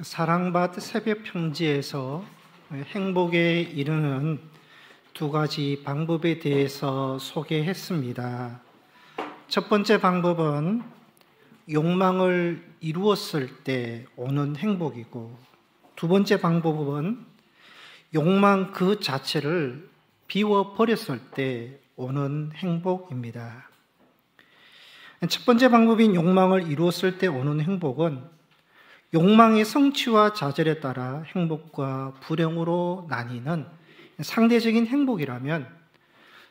사랑밭 새벽 평지에서 행복에 이르는 두 가지 방법에 대해서 소개했습니다. 첫 번째 방법은 욕망을 이루었을 때 오는 행복이고, 두 번째 방법은 욕망 그 자체를 비워버렸을 때 오는 행복입니다. 첫 번째 방법인 욕망을 이루었을 때 오는 행복은 욕망의 성취와 좌절에 따라 행복과 불행으로 나뉘는 상대적인 행복이라면,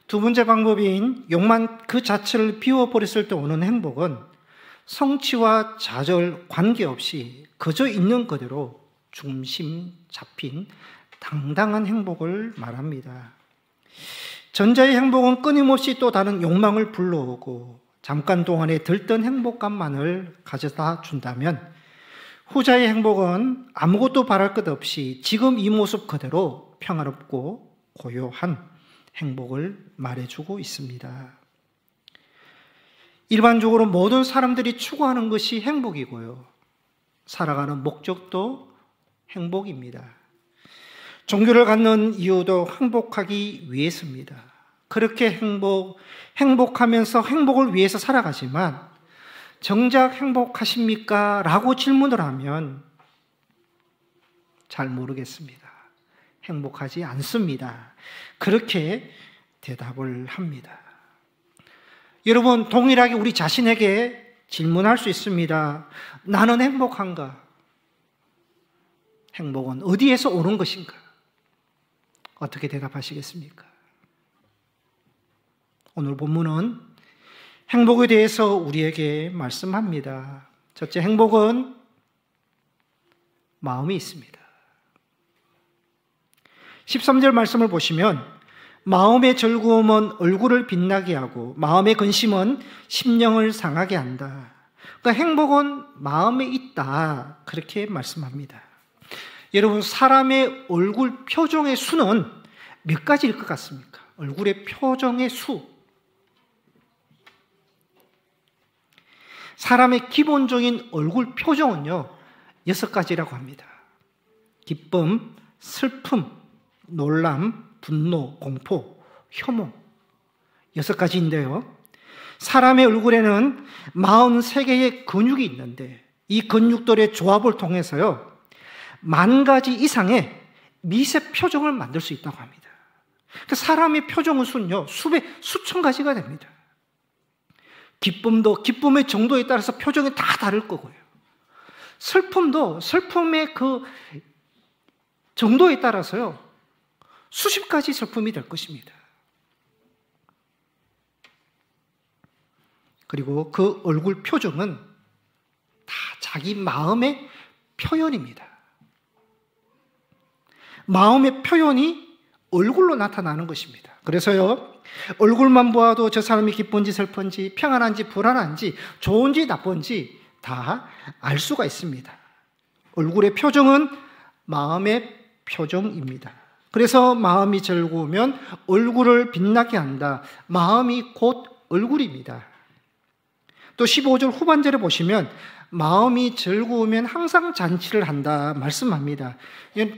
두 번째 방법인 욕망 그 자체를 비워버렸을 때 오는 행복은 성취와 좌절 관계없이 그저 있는 그대로 중심 잡힌 당당한 행복을 말합니다. 전자의 행복은 끊임없이 또 다른 욕망을 불러오고 잠깐 동안의 들뜬 행복감만을 가져다 준다면, 후자의 행복은 아무것도 바랄 것 없이 지금 이 모습 그대로 평화롭고 고요한 행복을 말해주고 있습니다. 일반적으로 모든 사람들이 추구하는 것이 행복이고요, 살아가는 목적도 행복입니다. 종교를 갖는 이유도 행복하기 위해서입니다. 그렇게 행복하면서 행복을 위해서 살아가지만 정작 행복하십니까? 라고 질문을 하면 잘 모르겠습니다. 행복하지 않습니다. 그렇게 대답을 합니다. 여러분, 동일하게 우리 자신에게 질문할 수 있습니다. 나는 행복한가? 행복은 어디에서 오는 것인가? 어떻게 대답하시겠습니까? 오늘 본문은 행복에 대해서 우리에게 말씀합니다. 첫째, 행복은 마음이 있습니다. 13절 말씀을 보시면 마음의 즐거움은 얼굴을 빛나게 하고 마음의 근심은 심령을 상하게 한다. 그러니까 행복은 마음에 있다, 그렇게 말씀합니다. 여러분, 사람의 얼굴 표정의 수는 몇 가지일 것 같습니까? 얼굴의 표정의 수. 사람의 기본적인 얼굴 표정은요, 6가지라고 합니다. 기쁨, 슬픔, 놀람, 분노, 공포, 혐오. 6가지인데요. 사람의 얼굴에는 43개의 근육이 있는데 이 근육들의 조합을 통해서요, 10,000가지 이상의 미세 표정을 만들 수 있다고 합니다. 그러니까 사람의 표정의 수는요, 수천 가지가 됩니다. 기쁨도 기쁨의 정도에 따라서 표정이 다 다를 거고요. 슬픔도 슬픔의 그 정도에 따라서요, 수십 가지 슬픔이 될 것입니다. 그리고 그 얼굴 표정은 다 자기 마음의 표현입니다. 마음의 표현이 얼굴로 나타나는 것입니다. 그래서요, 얼굴만 보아도 저 사람이 기쁜지 슬픈지, 평안한지 불안한지, 좋은지 나쁜지 다 알 수가 있습니다. 얼굴의 표정은 마음의 표정입니다. 그래서 마음이 즐거우면 얼굴을 빛나게 한다. 마음이 곧 얼굴입니다. 또 15절 후반절에 보시면 마음이 즐거우면 항상 잔치를 한다 말씀합니다.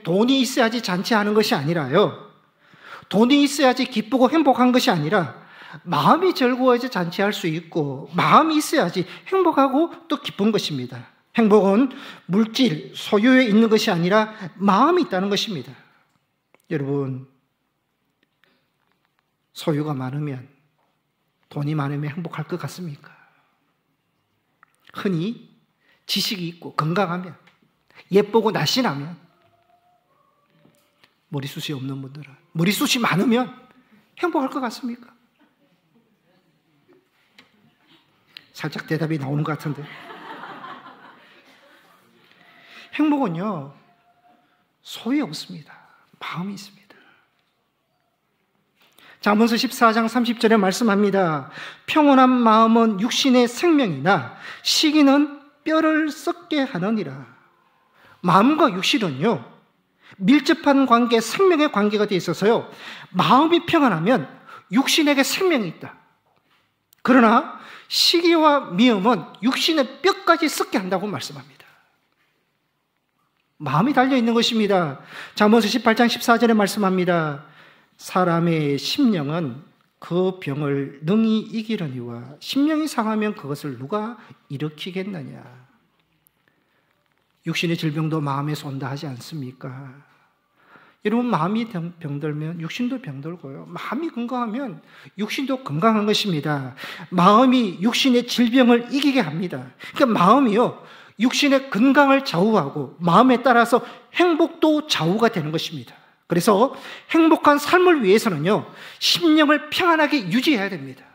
돈이 있어야지 잔치하는 것이 아니라요, 돈이 있어야지 기쁘고 행복한 것이 아니라 마음이 즐거워야지 잔치할 수 있고 마음이 있어야지 행복하고 또 기쁜 것입니다. 행복은 물질, 소유에 있는 것이 아니라 마음이 있다는 것입니다. 여러분, 소유가 많으면, 돈이 많으면 행복할 것 같습니까? 흔히 지식이 있고 건강하면, 예쁘고 날씬하면, 머리숱이 없는 분들은, 머리숱이 많으면 행복할 것 같습니까? 살짝 대답이 나오는 것 같은데. 행복은요, 소유에 없습니다. 마음이 있습니다. 잠언서 14장 30절에 말씀합니다. 평온한 마음은 육신의 생명이나 시기는 뼈를 썩게 하느니라. 마음과 육신은요, 밀접한 관계, 생명의 관계가 되어 있어서요, 마음이 평안하면 육신에게 생명이 있다. 그러나 시기와 미움은 육신의 뼈까지 썩게 한다고 말씀합니다. 마음이 달려있는 것입니다. 잠언서 18장 14절에 말씀합니다. 사람의 심령은 그 병을 능히 이기려니와 심령이 상하면 그것을 누가 일으키겠느냐. 육신의 질병도 마음에서 온다 하지 않습니까? 여러분, 마음이 병들면 육신도 병들고요. 마음이 건강하면 육신도 건강한 것입니다. 마음이 육신의 질병을 이기게 합니다. 그러니까 마음이요, 육신의 건강을 좌우하고 마음에 따라서 행복도 좌우가 되는 것입니다. 그래서 행복한 삶을 위해서는요, 심령을 평안하게 유지해야 됩니다.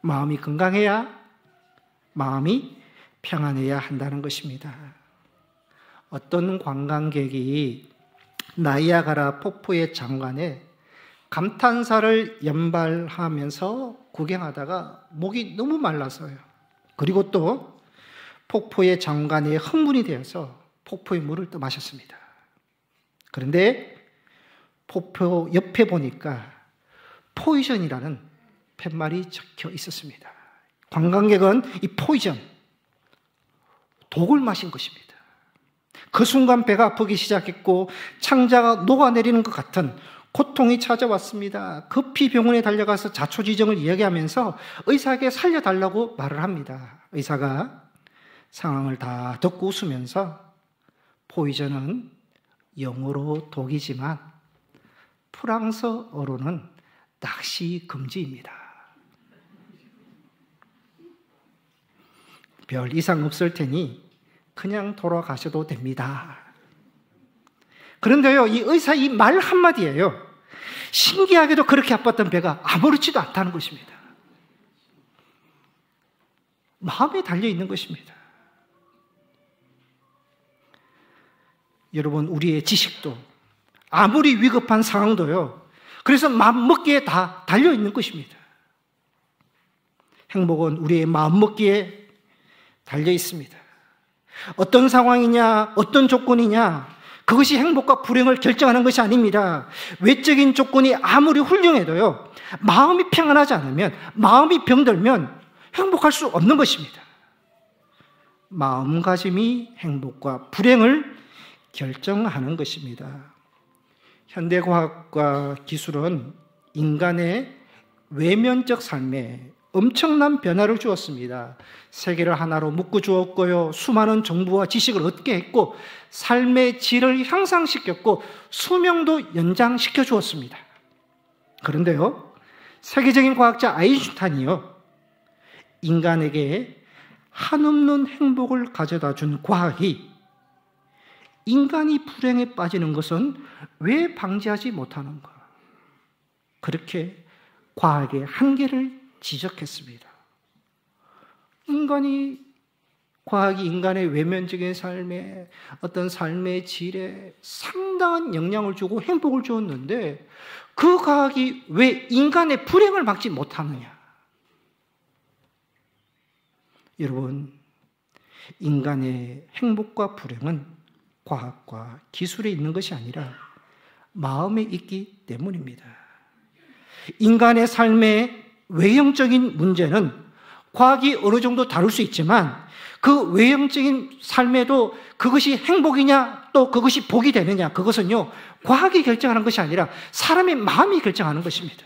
마음이 건강해야 마음이 평안해야 한다는 것입니다. 어떤 관광객이 나이아가라 폭포의 장관에 감탄사를 연발하면서 구경하다가 목이 너무 말라서요. 그리고 또 폭포의 장관에 흥분이 되어서 폭포의 물을 또 마셨습니다. 그런데 폭포 옆에 보니까 포이전이라는 팻말이 적혀 있었습니다. 관광객은 이 포이전, 독을 마신 것입니다. 그 순간 배가 아프기 시작했고 창자가 녹아내리는 것 같은 고통이 찾아왔습니다. 급히 병원에 달려가서 자초지정을 이야기하면서 의사에게 살려달라고 말을 합니다. 의사가 상황을 다 듣고 웃으면서 포이전은 영어로 독이지만 프랑스어로는 낚시 금지입니다. 별 이상 없을 테니 그냥 돌아가셔도 됩니다. 그런데요, 이 의사 이 말 한마디예요. 신기하게도 그렇게 아팠던 배가 아무렇지도 않다는 것입니다. 마음에 달려있는 것입니다. 여러분, 우리의 지식도 아무리 위급한 상황도요, 그래서 마음먹기에 다 달려있는 것입니다. 행복은 우리의 마음먹기에 달려있습니다. 어떤 상황이냐, 어떤 조건이냐, 그것이 행복과 불행을 결정하는 것이 아닙니다. 외적인 조건이 아무리 훌륭해도요, 마음이 평안하지 않으면, 마음이 병들면 행복할 수 없는 것입니다. 마음가짐이 행복과 불행을 결정하는 것입니다. 현대과학과 기술은 인간의 외면적 삶에 엄청난 변화를 주었습니다. 세계를 하나로 묶어 주었고요, 수많은 정보와 지식을 얻게 했고, 삶의 질을 향상시켰고, 수명도 연장시켜 주었습니다. 그런데요, 세계적인 과학자 아인슈타인이요, 인간에게 한없는 행복을 가져다 준 과학이 인간이 불행에 빠지는 것은 왜 방지하지 못하는가? 그렇게 과학의 한계를 지적했습니다. 과학이 인간의 외면적인 삶에, 어떤 삶의 질에 상당한 영향을 주고 행복을 주었는데 그 과학이 왜 인간의 불행을 막지 못하느냐? 여러분, 인간의 행복과 불행은 과학과 기술에 있는 것이 아니라 마음에 있기 때문입니다. 인간의 삶의 외형적인 문제는 과학이 어느 정도 다룰 수 있지만 그 외형적인 삶에도 그것이 행복이냐 또 그것이 복이 되느냐, 그것은요 과학이 결정하는 것이 아니라 사람의 마음이 결정하는 것입니다.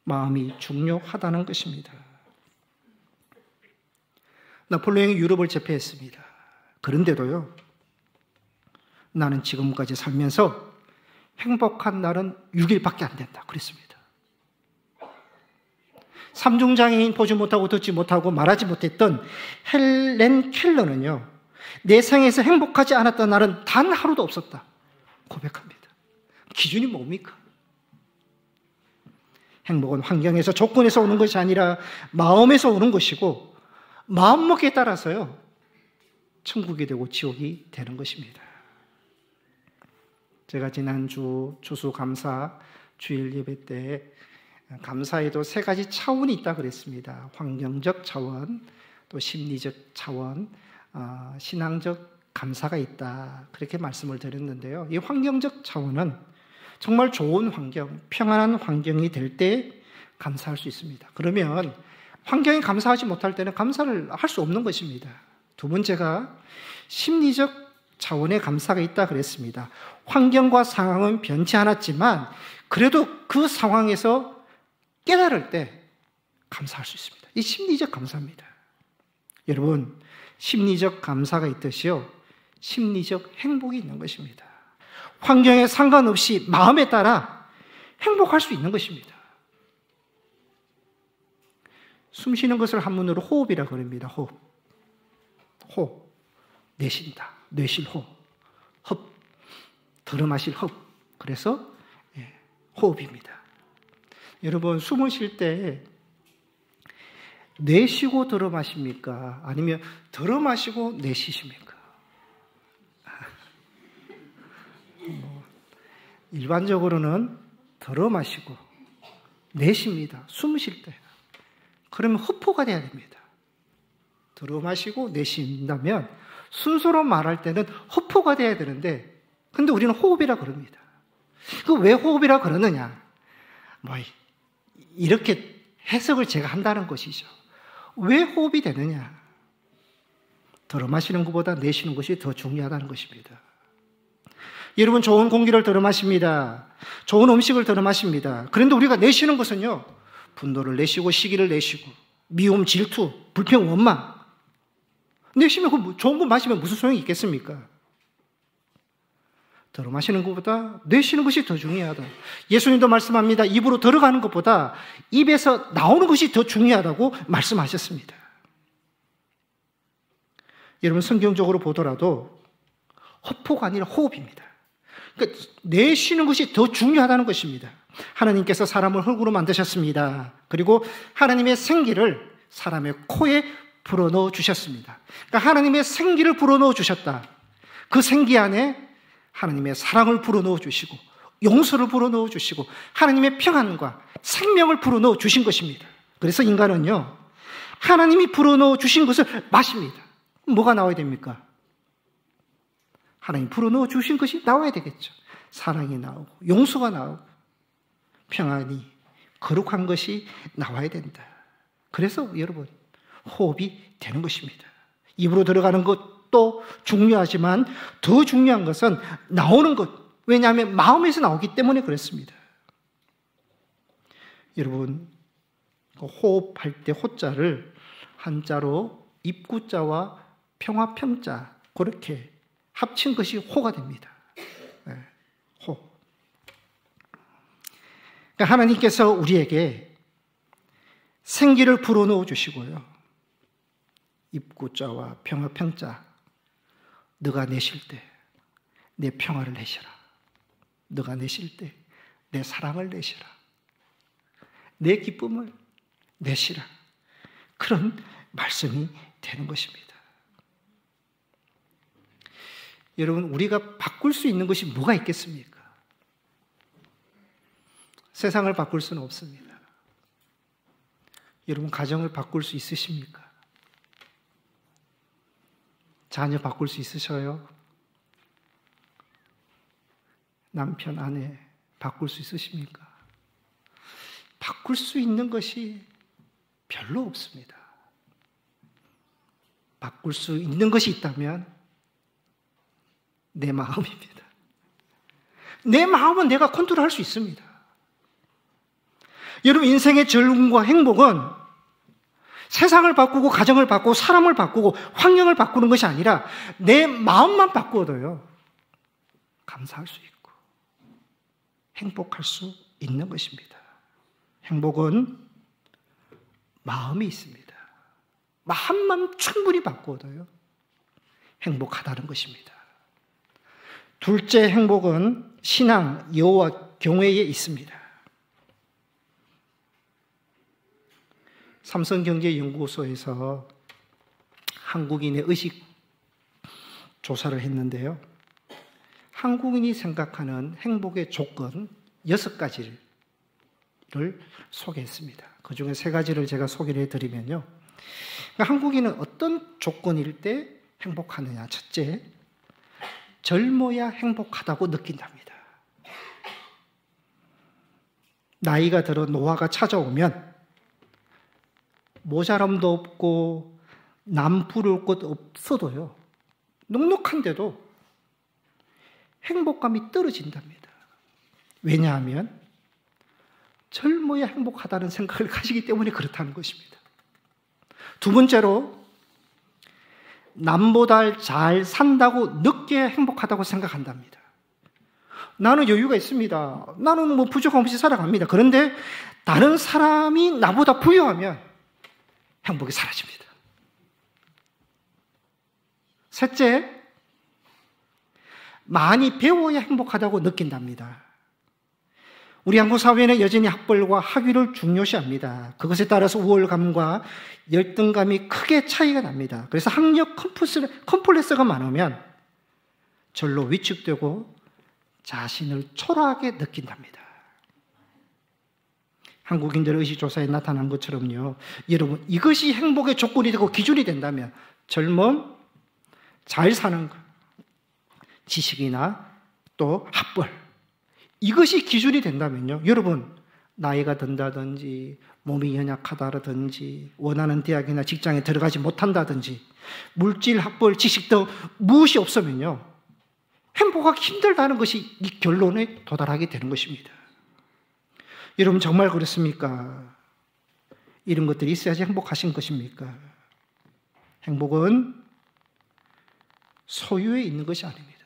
마음이 중요하다는 것입니다. 나폴레옹이 유럽을 제패했습니다. 그런데도요, 나는 지금까지 살면서 행복한 날은 6일밖에 안 된다 그랬습니다. 삼중장애인, 보지 못하고 듣지 못하고 말하지 못했던 헬렌 켈러는요, 내 생에서 행복하지 않았던 날은 단 하루도 없었다 고백합니다. 기준이 뭡니까? 행복은 환경에서, 조건에서 오는 것이 아니라 마음에서 오는 것이고, 마음먹기에 따라서요 천국이 되고 지옥이 되는 것입니다. 제가 지난주 추수감사 주일 예배 때 감사에도 세 가지 차원이 있다 그랬습니다. 환경적 차원, 또 심리적 차원, 신앙적 감사가 있다, 그렇게 말씀을 드렸는데요. 이 환경적 차원은 정말 좋은 환경, 평안한 환경이 될 때 감사할 수 있습니다. 그러면 환경이 감사하지 못할 때는 감사를 할 수 없는 것입니다. 두 번째가 심리적 차원의 감사가 있다 그랬습니다. 환경과 상황은 변치 않았지만 그래도 그 상황에서 깨달을 때 감사할 수 있습니다. 이 심리적 감사입니다. 여러분, 심리적 감사가 있듯이요, 심리적 행복이 있는 것입니다. 환경에 상관없이 마음에 따라 행복할 수 있는 것입니다. 숨 쉬는 것을 한문으로 호흡이라고 그럽니다. 호흡. 호흡. 내쉰다. 뇌실 호흡. 흡. 들어마실 호흡. 그래서 호흡입니다. 여러분, 숨을 쉴 때 내쉬고 들어마십니까? 아니면 들어마시고 내쉬십니까? 일반적으로는 들어마시고 내쉽니다. 숨 쉴 때. 그러면 흡포가 돼야 됩니다. 들어마시고 내쉰다면 순서로 말할 때는 흡포가 돼야 되는데, 근데 우리는 호흡이라 그럽니다. 그 왜 호흡이라 그러느냐? 이렇게 해석을 제가 한다는 것이죠. 왜 호흡이 되느냐? 들어마시는 것보다 내쉬는 것이 더 중요하다는 것입니다. 여러분, 좋은 공기를 들어마십니다. 좋은 음식을 들어마십니다. 그런데 우리가 내쉬는 것은요, 분노를 내쉬고 시기를 내쉬고 미움, 질투, 불평, 원망 내쉬면 좋은 거 마시면 무슨 소용이 있겠습니까? 들어마시는 것보다 내쉬는 것이 더 중요하다. 예수님도 말씀합니다. 입으로 들어가는 것보다 입에서 나오는 것이 더 중요하다고 말씀하셨습니다. 여러분, 성경적으로 보더라도 흡포가 아니라 호흡입니다. 그러니까 내쉬는 것이 더 중요하다는 것입니다. 하나님께서 사람을 흙으로 만드셨습니다. 그리고 하나님의 생기를 사람의 코에 불어넣어 주셨습니다. 그러니까 하나님의 생기를 불어넣어 주셨다. 그 생기 안에 하나님의 사랑을 불어넣어 주시고 용서를 불어넣어 주시고 하나님의 평안과 생명을 불어넣어 주신 것입니다. 그래서 인간은요, 하나님이 불어넣어 주신 것을 마십니다. 뭐가 나와야 됩니까? 하나님 불어넣어 주신 것이 나와야 되겠죠. 사랑이 나오고 용서가 나오고 평안이, 거룩한 것이 나와야 된다. 그래서 여러분, 호흡이 되는 것입니다. 입으로 들어가는 것도 중요하지만 더 중요한 것은 나오는 것. 왜냐하면 마음에서 나오기 때문에 그렇습니다. 여러분, 호흡할 때 호자를 한자로 입구자와 평화평자 그렇게 합친 것이 호가 됩니다. 호. 그러니까 하나님께서 우리에게 생기를 불어넣어 주시고요, 입구자와 평화평자, 너가 내쉴 때 내 평화를 내시라. 너가 내쉴 때 내 사랑을 내시라. 내 기쁨을 내시라. 그런 말씀이 되는 것입니다. 여러분, 우리가 바꿀 수 있는 것이 뭐가 있겠습니까? 세상을 바꿀 수는 없습니다. 여러분, 가정을 바꿀 수 있으십니까? 자녀 바꿀 수 있으셔요? 남편, 아내 바꿀 수 있으십니까? 바꿀 수 있는 것이 별로 없습니다. 바꿀 수 있는 것이 있다면 내 마음입니다. 내 마음은 내가 컨트롤할 수 있습니다. 여러분, 인생의 즐거움과 행복은 세상을 바꾸고 가정을 바꾸고 사람을 바꾸고 환경을 바꾸는 것이 아니라 내 마음만 바꾸어도요, 감사할 수 있고 행복할 수 있는 것입니다. 행복은 마음이 있습니다. 마음만 충분히 바꾸어도요, 행복하다는 것입니다. 둘째 행복은 신앙, 여호와 경외에 있습니다. 삼성경제연구소에서 한국인의 의식 조사를 했는데요, 한국인이 생각하는 행복의 조건 6가지를 소개했습니다. 그 중에 3가지를 제가 소개를 해드리면요, 한국인은 어떤 조건일 때 행복하느냐. 첫째, 젊어야 행복하다고 느낀답니다. 나이가 들어 노화가 찾아오면 모자람도 없고 남 부를 것 없어도요, 넉넉한데도 행복감이 떨어진답니다. 왜냐하면 젊어야 행복하다는 생각을 가지기 때문에 그렇다는 것입니다. 두 번째로, 남보다 잘 산다고 늦게 행복하다고 생각한답니다. 나는 여유가 있습니다. 나는 부족함 없이 살아갑니다. 그런데 다른 사람이 나보다 부유하면 행복이 사라집니다. 셋째, 많이 배워야 행복하다고 느낀답니다. 우리 한국 사회는 여전히 학벌과 학위를 중요시합니다. 그것에 따라서 우월감과 열등감이 크게 차이가 납니다. 그래서 학력 컴플렉스가 많으면 절로 위축되고 자신을 초라하게 느낀답니다. 한국인들의 의식조사에 나타난 것처럼요, 여러분, 이것이 행복의 조건이 되고 기준이 된다면 젊음, 잘 사는 것, 지식이나 또 학벌, 이것이 기준이 된다면요, 여러분, 나이가 든다든지 몸이 연약하다든지 원하는 대학이나 직장에 들어가지 못한다든지 물질, 학벌, 지식 등 무엇이 없으면요, 행복하기 힘들다는 것이 이 결론에 도달하게 되는 것입니다. 여러분, 정말 그렇습니까? 이런 것들이 있어야지 행복하신 것입니까? 행복은 소유에 있는 것이 아닙니다.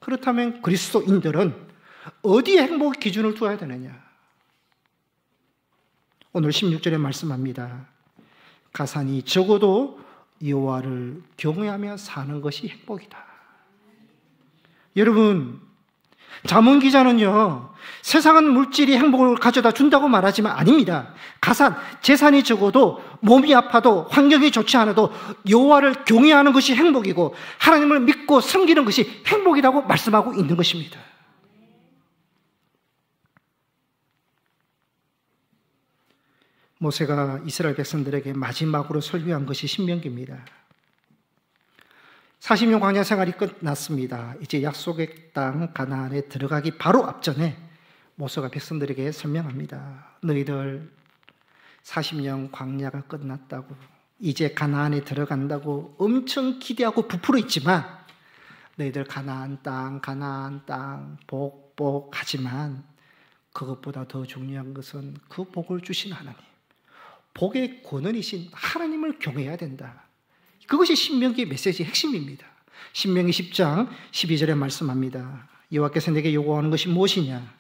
그렇다면 그리스도인들은 어디에 행복의 기준을 두어야 되느냐? 오늘 16절에 말씀합니다. 가산이 적어도 여호와를 경외하며 사는 것이 행복이다. 여러분, 잠언 기자는요, 세상은 물질이 행복을 가져다 준다고 말하지만 아닙니다. 가산, 재산이 적어도 몸이 아파도 환경이 좋지 않아도 여호와를 경외하는 것이 행복이고 하나님을 믿고 섬기는 것이 행복이라고 말씀하고 있는 것입니다. 모세가 이스라엘 백성들에게 마지막으로 설교한 것이 신명기입니다. 40년 광야 생활이 끝났습니다. 이제 약속의 땅 가나안에 들어가기 바로 앞전에 모세가 백성들에게 설명합니다. 너희들 40년 광야가 끝났다고, 이제 가나안에 들어간다고 엄청 기대하고 부풀어 있지만 너희들 가나안 땅 복하지만 그것보다 더 중요한 것은 그 복을 주신 하나님, 복의 권원이신 하나님을 경외해야 된다. 그것이 신명기의 메시지의 핵심입니다. 신명기 10장 12절에 말씀합니다. 여호와께서 내게 요구하는 것이 무엇이냐?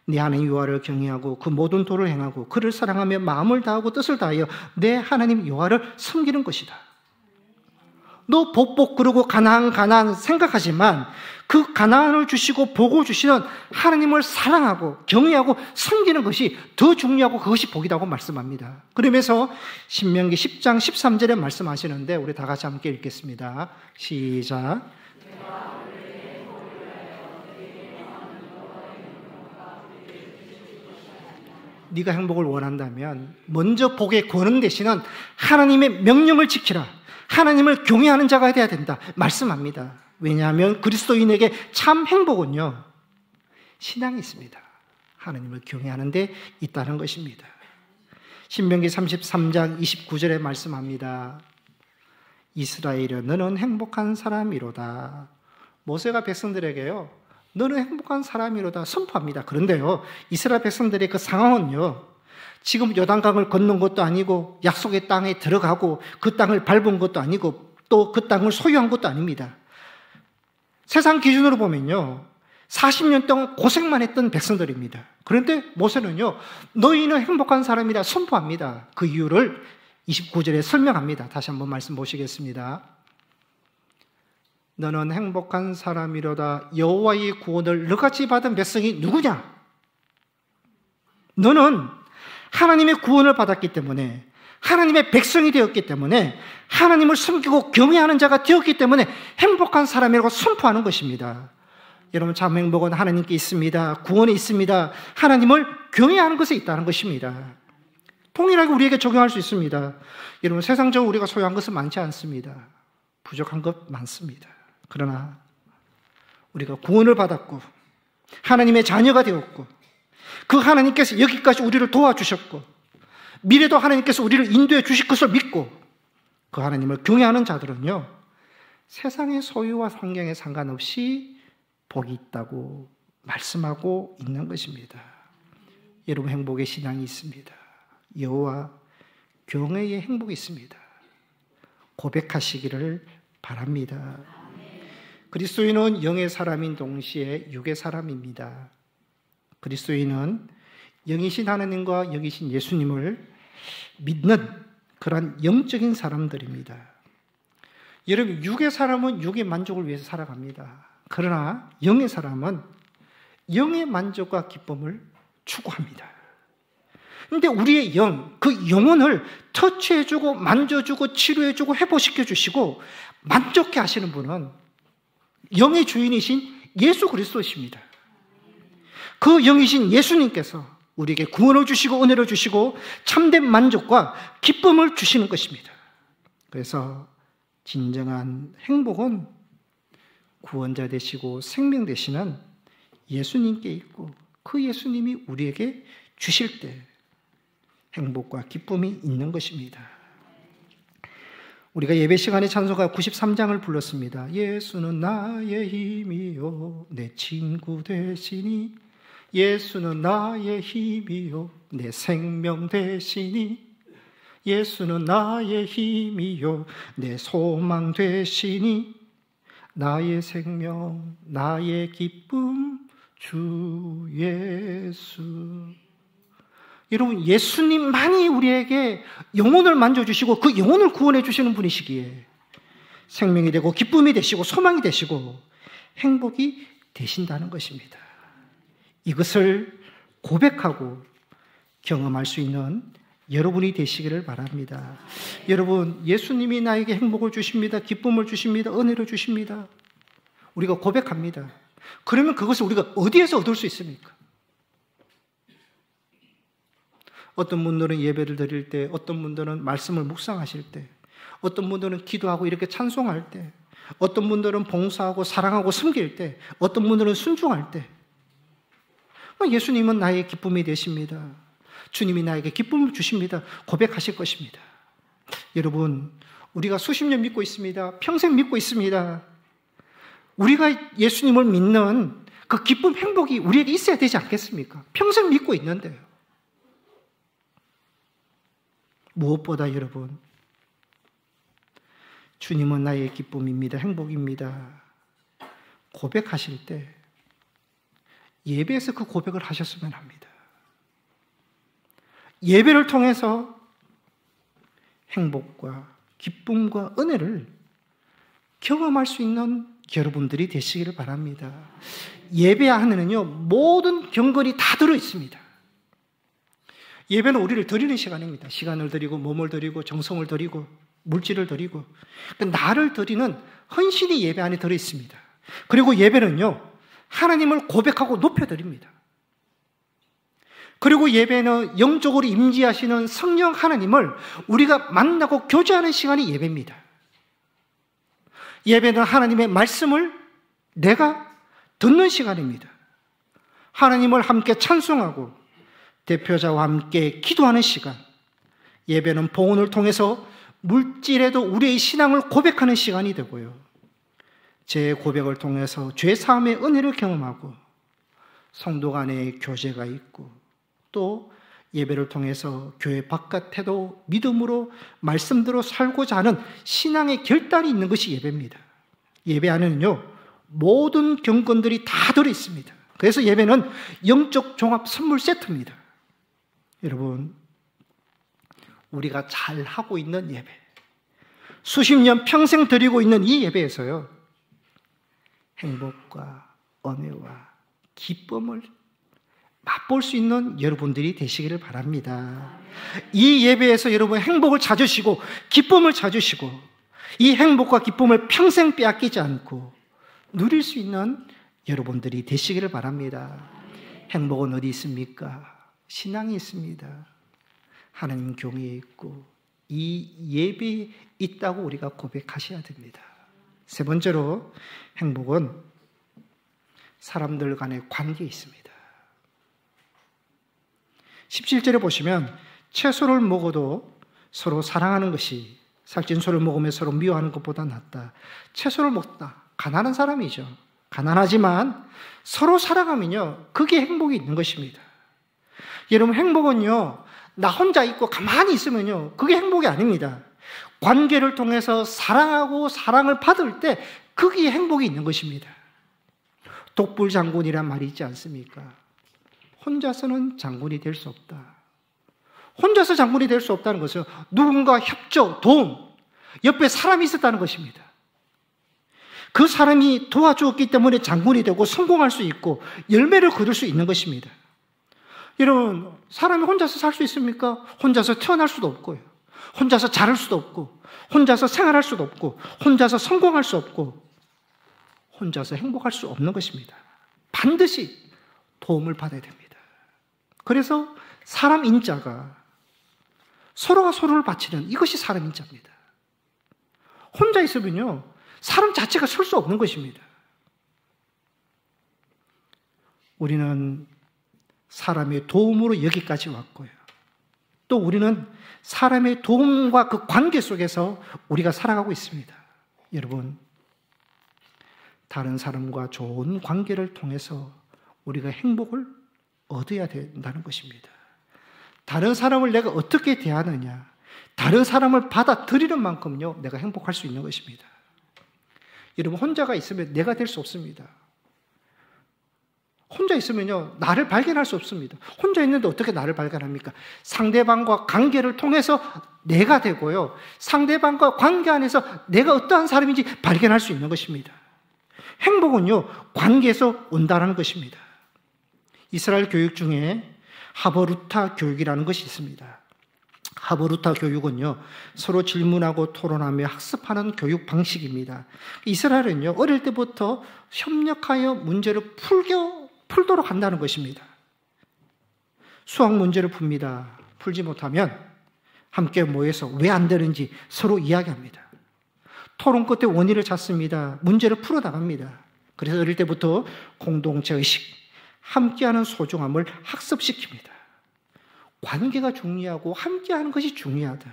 네 하나님 여호와를 경외하고 그 모든 도를 행하고 그를 사랑하며 마음을 다하고 뜻을 다하여 내 하나님 여호와를 섬기는 것이다. 너 복 그러고 가나안 생각하지만 그 가나안을 주시고 복을 주시는 하나님을 사랑하고 경외하고 섬기는 것이 더 중요하고 그것이 복이라고 말씀합니다. 그러면서 신명기 10장 13절에 말씀하시는데 우리 다 같이 함께 읽겠습니다. 시작. 네가 행복을 원한다면 먼저 복의 권원 되시는 하나님의 명령을 지키라. 하나님을 경외하는 자가 되어야 된다 말씀합니다. 왜냐하면 그리스도인에게 참 행복은요, 신앙이 있습니다. 하나님을 경외하는 데 있다는 것입니다. 신명기 33장 29절에 말씀합니다. 이스라엘이여 너는 행복한 사람이로다. 모세가 백성들에게요, 너는 행복한 사람이로다 선포합니다. 그런데요, 이스라엘 백성들의 그 상황은요, 지금 요단강을 건넌 것도 아니고 약속의 땅에 들어가고 그 땅을 밟은 것도 아니고 또 그 땅을 소유한 것도 아닙니다. 세상 기준으로 보면요, 40년 동안 고생만 했던 백성들입니다. 그런데 모세는요, 너희는 행복한 사람이라 선포합니다. 그 이유를 29절에 설명합니다. 다시 한번 말씀 보시겠습니다. 너는 행복한 사람이로다. 여호와의 구원을 너같이 받은 백성이 누구냐? 너는 하나님의 구원을 받았기 때문에, 하나님의 백성이 되었기 때문에, 하나님을 섬기고 경외하는 자가 되었기 때문에 행복한 사람이라고 선포하는 것입니다. 여러분, 참 행복은 하나님께 있습니다. 구원이 있습니다. 하나님을 경외하는 것에 있다는 것입니다. 동일하게 우리에게 적용할 수 있습니다. 여러분, 세상적으로 우리가 소유한 것은 많지 않습니다. 부족한 것 많습니다. 그러나 우리가 구원을 받았고 하나님의 자녀가 되었고 그 하나님께서 여기까지 우리를 도와주셨고 미래도 하나님께서 우리를 인도해 주실 것을 믿고 그 하나님을 경외하는 자들은요, 세상의 소유와 환경에 상관없이 복이 있다고 말씀하고 있는 것입니다. 여러분, 행복의 신앙이 있습니다. 여호와 경외의 행복이 있습니다. 고백하시기를 바랍니다. 그리스도인은 영의 사람인 동시에 육의 사람입니다. 그리스도인은 영이신 하나님과 영이신 예수님을 믿는 그런 영적인 사람들입니다. 여러분, 육의 사람은 육의 만족을 위해서 살아갑니다. 그러나 영의 사람은 영의 만족과 기쁨을 추구합니다. 그런데 우리의 영, 그 영혼을 터치해주고 만져주고 치료해주고 회복시켜주시고 만족해 하시는 분은 영의 주인이신 예수 그리스도이십니다. 그 영이신 예수님께서 우리에게 구원을 주시고 은혜를 주시고 참된 만족과 기쁨을 주시는 것입니다. 그래서 진정한 행복은 구원자 되시고 생명 되시는 예수님께 있고 그 예수님이 우리에게 주실 때 행복과 기쁨이 있는 것입니다. 우리가 예배 시간에 찬송가 93장을 불렀습니다. 예수는 나의 힘이요 내 친구 되시니, 예수는 나의 힘이요 내 생명 되시니, 예수는 나의 힘이요 내 소망 되시니, 나의 생명 나의 기쁨 주 예수. 여러분, 예수님만이 우리에게 영혼을 만져주시고 그 영혼을 구원해 주시는 분이시기에 생명이 되고 기쁨이 되시고 소망이 되시고 행복이 되신다는 것입니다. 이것을 고백하고 경험할 수 있는 여러분이 되시기를 바랍니다. 여러분, 예수님이 나에게 행복을 주십니다. 기쁨을 주십니다. 은혜를 주십니다. 우리가 고백합니다. 그러면 그것을 우리가 어디에서 얻을 수 있습니까? 어떤 분들은 예배를 드릴 때, 어떤 분들은 말씀을 묵상하실 때, 어떤 분들은 기도하고 이렇게 찬송할 때, 어떤 분들은 봉사하고 사랑하고 섬길 때, 어떤 분들은 순종할 때, 예수님은 나의 기쁨이 되십니다. 주님이 나에게 기쁨을 주십니다. 고백하실 것입니다. 여러분, 우리가 수십 년 믿고 있습니다. 평생 믿고 있습니다. 우리가 예수님을 믿는 그 기쁨, 행복이 우리에게 있어야 되지 않겠습니까? 평생 믿고 있는데요. 무엇보다 여러분, 주님은 나의 기쁨입니다. 행복입니다. 고백하실 때 예배에서 그 고백을 하셨으면 합니다. 예배를 통해서 행복과 기쁨과 은혜를 경험할 수 있는 여러분들이 되시기를 바랍니다. 예배 안에는요, 모든 경건이 다 들어있습니다. 예배는 우리를 드리는 시간입니다. 시간을 드리고 몸을 드리고 정성을 드리고 물질을 드리고 나를 드리는 헌신이 예배 안에 들어있습니다. 그리고 예배는요, 하나님을 고백하고 높여드립니다. 그리고 예배는 영적으로 임재하시는 성령 하나님을 우리가 만나고 교제하는 시간이 예배입니다. 예배는 하나님의 말씀을 내가 듣는 시간입니다. 하나님을 함께 찬송하고 대표자와 함께 기도하는 시간. 예배는 봉헌을 통해서 물질에도 우리의 신앙을 고백하는 시간이 되고요, 제 고백을 통해서 죄 사함의 은혜를 경험하고 성도 간의 교제가 있고, 또 예배를 통해서 교회 바깥에도 믿음으로 말씀대로 살고자 하는 신앙의 결단이 있는 것이 예배입니다. 예배 안에는요, 모든 경건들이 다 들어있습니다. 그래서 예배는 영적 종합 선물 세트입니다. 여러분, 우리가 잘 하고 있는 예배, 수십 년 평생 드리고 있는 이 예배에서요, 행복과 은혜와 기쁨을 맛볼 수 있는 여러분들이 되시기를 바랍니다. 이 예배에서 여러분 행복을 찾으시고 기쁨을 찾으시고 이 행복과 기쁨을 평생 빼앗기지 않고 누릴 수 있는 여러분들이 되시기를 바랍니다. 행복은 어디 있습니까? 신앙이 있습니다. 하나님 경외에 있고 이 예배에 있다고 우리가 고백하셔야 됩니다. 세 번째로, 행복은 사람들 간의 관계에 있습니다. 17절에 보시면 채소를 먹어도 서로 사랑하는 것이 살찐소를 먹으며 서로 미워하는 것보다 낫다. 채소를 먹다. 가난한 사람이죠. 가난하지만 서로 살아가면요, 그게 행복이 있는 것입니다. 여러분, 행복은요, 나 혼자 있고 가만히 있으면요, 그게 행복이 아닙니다. 관계를 통해서 사랑하고 사랑을 받을 때 그게 행복이 있는 것입니다. 독불장군이란 말이 있지 않습니까? 혼자서는 장군이 될 수 없다. 혼자서 장군이 될 수 없다는 것은 누군가 협조, 도움, 옆에 사람이 있었다는 것입니다. 그 사람이 도와주었기 때문에 장군이 되고 성공할 수 있고 열매를 거둘 수 있는 것입니다. 여러분, 사람이 혼자서 살 수 있습니까? 혼자서 태어날 수도 없고요. 혼자서 자랄 수도 없고, 혼자서 생활할 수도 없고, 혼자서 성공할 수 없고, 혼자서 행복할 수 없는 것입니다. 반드시 도움을 받아야 됩니다. 그래서 사람 인자가 서로가 서로를 바치는, 이것이 사람 인자입니다. 혼자 있으면요, 사람 자체가 설 수 없는 것입니다. 우리는 사람의 도움으로 여기까지 왔고요. 또 우리는 사람의 도움과 그 관계 속에서 우리가 살아가고 있습니다. 여러분, 다른 사람과 좋은 관계를 통해서 우리가 행복을 얻어야 된다는 것입니다. 다른 사람을 내가 어떻게 대하느냐, 다른 사람을 받아들이는 만큼요, 내가 행복할 수 있는 것입니다. 여러분, 혼자가 있으면 내가 될 수 없습니다. 혼자 있으면요, 나를 발견할 수 없습니다. 혼자 있는데 어떻게 나를 발견합니까? 상대방과 관계를 통해서 내가 되고요, 상대방과 관계 안에서 내가 어떠한 사람인지 발견할 수 있는 것입니다. 행복은요, 관계에서 온다는 것입니다. 이스라엘 교육 중에 하버루타 교육이라는 것이 있습니다. 하버루타 교육은요, 서로 질문하고 토론하며 학습하는 교육 방식입니다. 이스라엘은요, 어릴 때부터 협력하여 문제를 풀도록 한다는 것입니다. 수학 문제를 풉니다. 풀지 못하면 함께 모여서 왜 안 되는지 서로 이야기합니다. 토론 끝에 원인을 찾습니다. 문제를 풀어나갑니다. 그래서 어릴 때부터 공동체의식, 함께하는 소중함을 학습시킵니다. 관계가 중요하고 함께하는 것이 중요하다.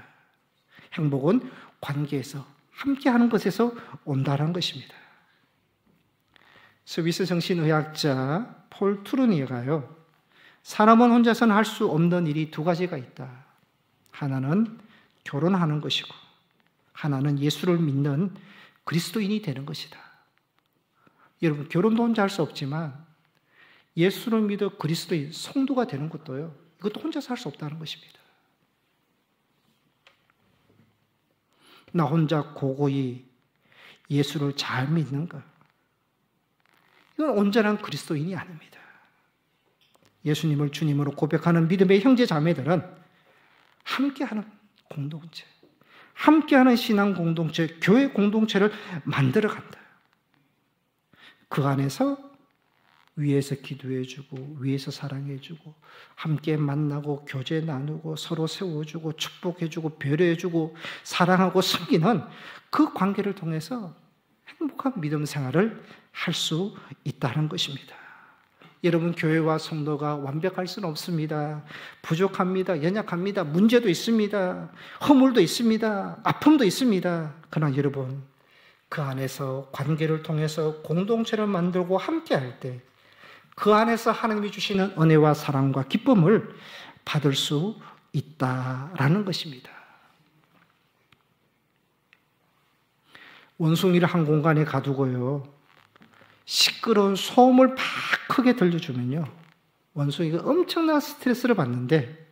행복은 관계에서, 함께하는 것에서 온다는 것입니다. 스위스 정신의학자 폴 투르니에가요, 사람은 혼자서는 할 수 없는 일이 두 가지가 있다. 하나는 결혼하는 것이고, 하나는 예수를 믿는 그리스도인이 되는 것이다. 여러분, 결혼도 혼자 할 수 없지만 예수를 믿어 그리스도인, 성도가 되는 것도요, 이것도 혼자서 할 수 없다는 것입니다. 나 혼자 고고히 예수를 잘 믿는가? 이건 온전한 그리스도인이 아닙니다. 예수님을 주님으로 고백하는 믿음의 형제 자매들은 함께하는 공동체, 함께하는 신앙 공동체, 교회 공동체를 만들어간다. 그 안에서 위에서 기도해주고, 위에서 사랑해주고, 함께 만나고, 교제 나누고, 서로 세워주고, 축복해주고, 배려해주고, 사랑하고 섬기는 그 관계를 통해서 행복한 믿음 생활을 할 수 있다는 것입니다. 여러분, 교회와 성도가 완벽할 수는 없습니다. 부족합니다. 연약합니다. 문제도 있습니다. 허물도 있습니다. 아픔도 있습니다. 그러나 여러분, 그 안에서 관계를 통해서 공동체를 만들고 함께할 때 그 안에서 하나님이 주시는 은혜와 사랑과 기쁨을 받을 수 있다라는 것입니다. 원숭이를 한 공간에 가두고요, 시끄러운 소음을 막 크게 들려주면요, 원숭이가 엄청난 스트레스를 받는데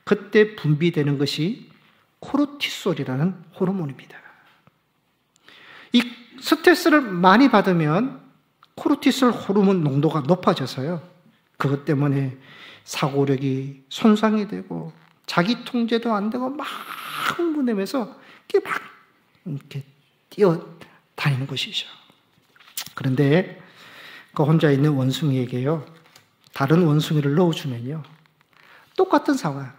그때 분비되는 것이 코르티솔이라는 호르몬입니다. 이 스트레스를 많이 받으면 코르티솔 호르몬 농도가 높아져서요, 그것 때문에 사고력이 손상이 되고 자기 통제도 안 되고 막 흥분하면서 이렇게 뛰어다니는 것이죠. 그런데 그 혼자 있는 원숭이에게요, 다른 원숭이를 넣어주면요, 똑같은 상황,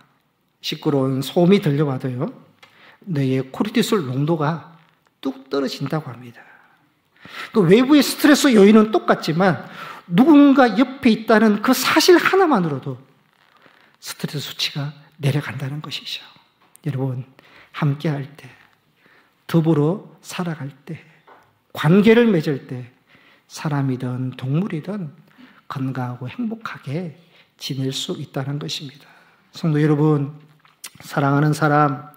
시끄러운 소음이 들려와도요, 너의 코르티솔 농도가 뚝 떨어진다고 합니다. 그 외부의 스트레스 요인은 똑같지만 누군가 옆에 있다는 그 사실 하나만으로도 스트레스 수치가 내려간다는 것이죠. 여러분, 함께할 때, 더불어 살아갈 때, 관계를 맺을 때 사람이든 동물이든 건강하고 행복하게 지낼 수 있다는 것입니다. 성도 여러분, 사랑하는 사람,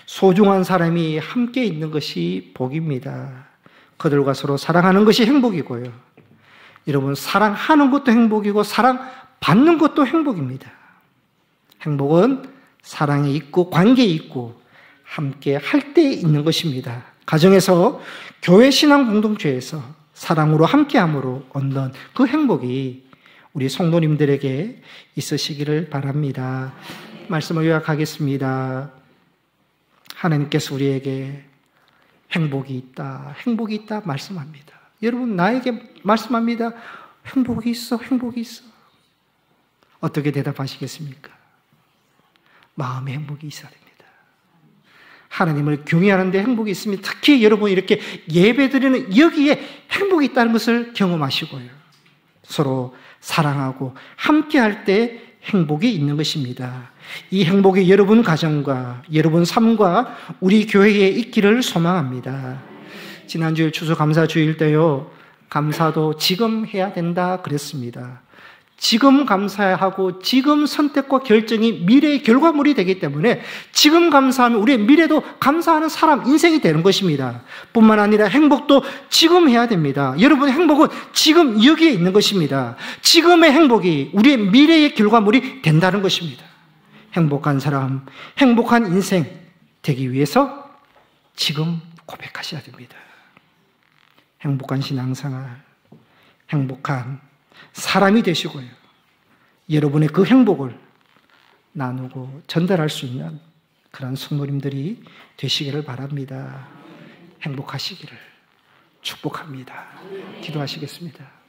소중한 사람이 함께 있는 것이 복입니다. 그들과 서로 사랑하는 것이 행복이고요. 여러분, 사랑하는 것도 행복이고 사랑받는 것도 행복입니다. 행복은 사랑에 있고 관계에 있고 함께 할 때 있는 것입니다. 가정에서, 교회 신앙 공동체에서 사랑으로 함께함으로 얻는 그 행복이 우리 성도님들에게 있으시기를 바랍니다. 말씀을 요약하겠습니다. 하나님께서 우리에게 행복이 있다 말씀합니다. 여러분, 나에게 말씀합니다. 행복이 있어. 어떻게 대답하시겠습니까? 마음의 행복이 있어야 됩니다. 하나님을 경외하는 데 행복이 있으면 특히 여러분 이렇게 예배드리는 여기에 행복이 있다는 것을 경험하시고요. 서로 사랑하고 함께할 때 행복이 있는 것입니다. 이 행복이 여러분 가정과 여러분 삶과 우리 교회에 있기를 소망합니다. 지난주일 추수감사주일 때요, 감사도 지금 해야 된다 그랬습니다. 지금 감사하고 지금 선택과 결정이 미래의 결과물이 되기 때문에 지금 감사하면 우리의 미래도 감사하는 사람, 인생이 되는 것입니다. 뿐만 아니라 행복도 지금 해야 됩니다. 여러분의 행복은 지금 여기에 있는 것입니다. 지금의 행복이 우리의 미래의 결과물이 된다는 것입니다. 행복한 사람, 행복한 인생 되기 위해서 지금 고백하셔야 됩니다. 행복한 신앙생활, 행복한 사람이 되시고요. 여러분의 그 행복을 나누고 전달할 수 있는 그런 성도님들이 되시기를 바랍니다. 행복하시기를 축복합니다. 기도하시겠습니다.